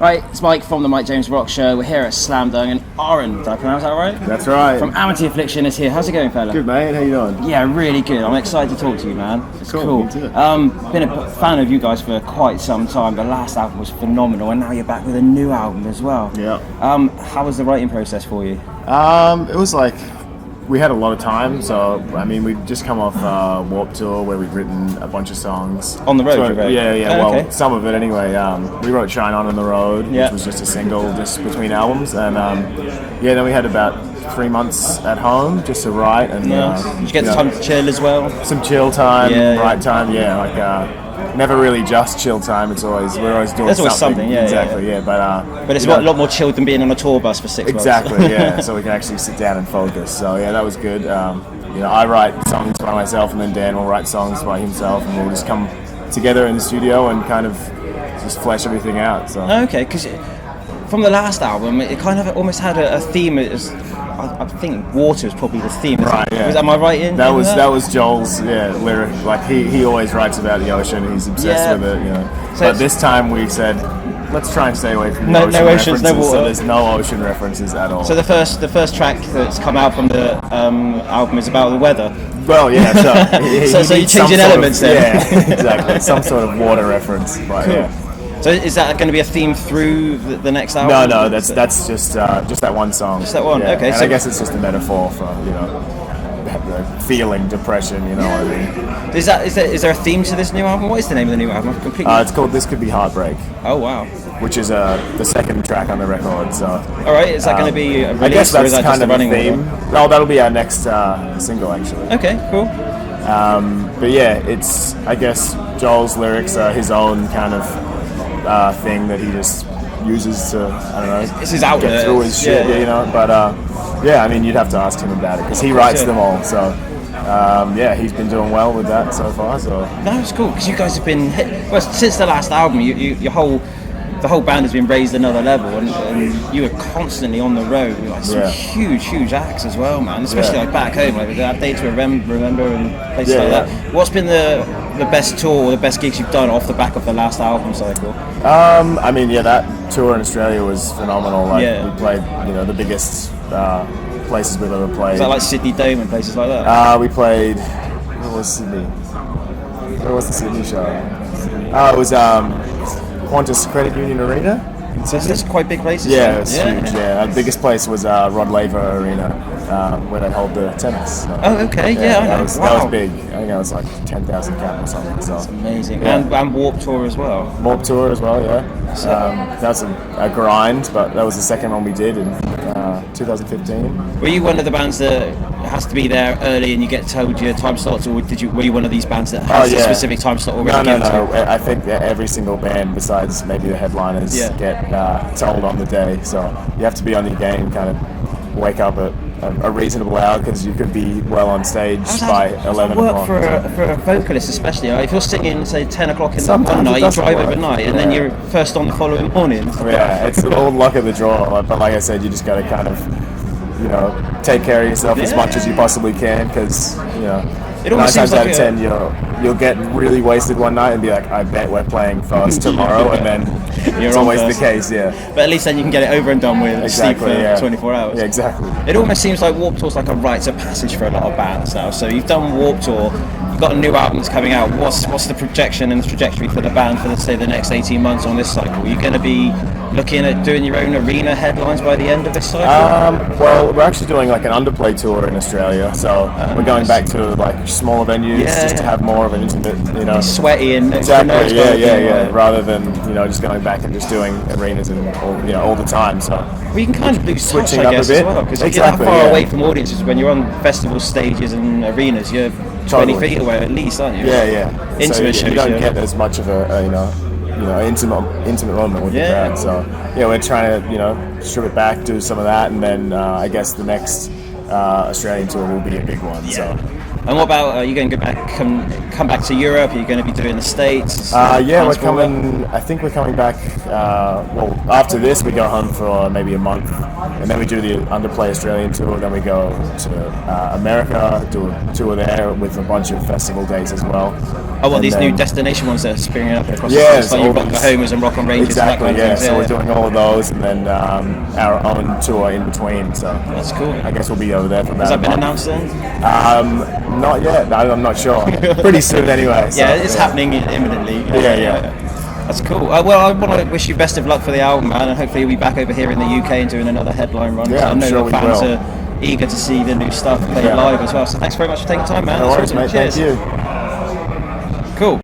Right, it's Mike from the Mike James Rock Show. We're here at Slam Dunk, and Aaron, did I pronounce that right? That's right. From Amity Affliction is here. How's it going, fella? Good, mate. How you doing? Yeah, really good. I'm excited to talk to you, man. It's cool. Me too. Been a fan of you guys for quite some time. The last album was phenomenal, and now you're back with a new album as well. Yeah. How was the writing process for you? It was like we had a lot of time. So I mean, we'd just come off Warped Tour where we'd written a bunch of songs On the road. So, you wrote? yeah. Oh, Well, okay. some of it anyway. We wrote "Shine On the Road," Yeah. which was just a single, just between albums, and then we had about 3 months at home just to write and Did you get the time to chill as well? some chill time, Yeah, yeah. write time. Yeah, like never really just chill time. We're always doing There's always something, yeah, exactly. yeah. But It's you know, a lot more chilled than being on a tour bus for 6 months. exactly, yeah. So we can actually sit down and focus. So yeah, that was good. I write songs by myself, and then Dan will write songs by himself, and we'll just come together in the studio and kind of just flesh everything out. So Okay, because from the last album, it kind of almost had a theme. I think water is probably the theme. Right, yeah. Am I right in that that? was Joel's lyric. Like he always writes about the ocean. He's obsessed Yeah. with it. So But this time we said, let's try and stay away from the No- ocean no oceans, no references. water. So there's no ocean references at all. So the first track that's come out from the album is about the weather. Well, yeah. So, So you're needs some changing sort elements of, then. Yeah, exactly. Some sort of water reference. But, Cool. yeah. So is that going to be a theme through the next album? No, that's just that one song. Just that one, Yeah. okay, And so- I guess it's just a metaphor for feeling depression. You know what I mean? Is there a theme to this new album? What is the name of the new album? Completely. It's called "This Could Be Heartbreak," Oh wow! which is the second track on the record. So All right, is that going to be a release, I guess or is that's that just kind a of the running theme. order? No, that'll be our next single actually. Okay, cool. But yeah, it's I guess Joel's lyrics are his own kind of thing that he just uses to It's his outlet. get through his shit, Yeah. you know. But I mean, you'd have to ask him about it because he writes yeah. them all. So he's been doing well with that so far. So No, it's cool because you guys have been since the last album. The whole band has been raised another level, and you were constantly on the road with like some Yeah. huge acts as well, man. Especially Yeah. like back home, like with that Day to Remember and places Yeah, like yeah. that. What's been the best tour or the best gigs you've done off the back of the last album cycle? I mean, that tour in Australia was phenomenal. Like Yeah. we played, the biggest places we've ever played. Is that like Sydney Dome and places like that? We played. Where was Sydney? Where was the Sydney show? It was Qantas Credit Union Arena. So it's quite big places. Yeah, then? it's huge. Yeah, the biggest place was Rod Laver Arena, where they hold the tennis. So, Oh, okay. Yeah, I know. that was big. I think that was like 10,000 cap or something. So Amazing. Yeah. And Warped Tour as well. Warped Tour as well. Yeah, that was a grind, but that was the second one we did in 2015. Were you one of the bands that has to be there early and you get told your time slots, or were you one of these bands that has a specific time slot already No. given to you? I think that every single band, besides maybe the headliners, Yeah. get told on the day. So you have to be on your game, kind of wake up at a reasonable hour because you could be well on stage by 11 work o'clock. for a vocalist, especially if you're singing, say 10 o'clock in Sometimes one it night, you doesn't drive work. overnight, and then Yeah. you're first on the following morning. Yeah, it's all luck of the draw. But like I said, you just got to kind of, take care of yourself as much as you possibly can because, It almost 9 seems times out like of 10, you'll get really wasted one night and be like, I bet we're playing first tomorrow, and then You're it's on always first. the case, yeah. But at least then you can get it over and done with, Exactly, sleep for yeah. 24 hours. Yeah, exactly. It almost seems like Warped Tour's like a rite of passage for a lot of bands now. So you've done Warped Tour, you've got a new album that's coming out. What's the projection and the trajectory for the band for, let's say, the next 18 months on this cycle? Are you going to be looking at doing your own arena headlines by the end of this cycle? Well, we're actually doing like an underplay tour in Australia, so we're going back to like smaller venues just to have more of an intimate, Sweaty and Exactly. Yeah. Rather than just going back and just doing arenas and all the time. So Well, you can kind of lose touch, switching I up a guess, bit. as well, because Exactly, you're that far yeah. away from audiences. When you're on festival stages and arenas, you're 20 Totally. feet away at least, aren't you? Yeah. Intimate so, shows, you don't yeah. get as much of a intimate moment with the Yeah. crowd. So we're trying to strip it back, do some of that, and then I guess the next Australian tour will be a big one. So And what about, are you going to come back to Europe? Are you going to be doing the States? Yeah, we're coming. I think we're coming back. Well, after this, we go home for maybe a month, and then we do the Underplay Australian tour. Then we go to America, do a tour there with a bunch of festival dates as well. Oh, well, And these then- new destination ones that are springing up across the Yeah, states, like all your Rock these- Homers and Rock on Ranges Exactly, and that kind yeah. of thing. So we're doing all of those, and then our own tour in between. So That's cool. I guess we'll be over there for about Has that a been month. announced then? Not yet. No, I'm not sure. Pretty soon anyway. So, Yeah, it's happening imminently. Yeah. That's cool. Well, I want to wish you best of luck for the album, man, and hopefully you'll be back over here in the UK and doing another headline run. Yeah, I I'm know sure the we fans will. are eager to see the new stuff played Yeah. live as well. So thanks very much for taking time, man. No That's worries, awesome. mate. Cheers. Thank you. Cool.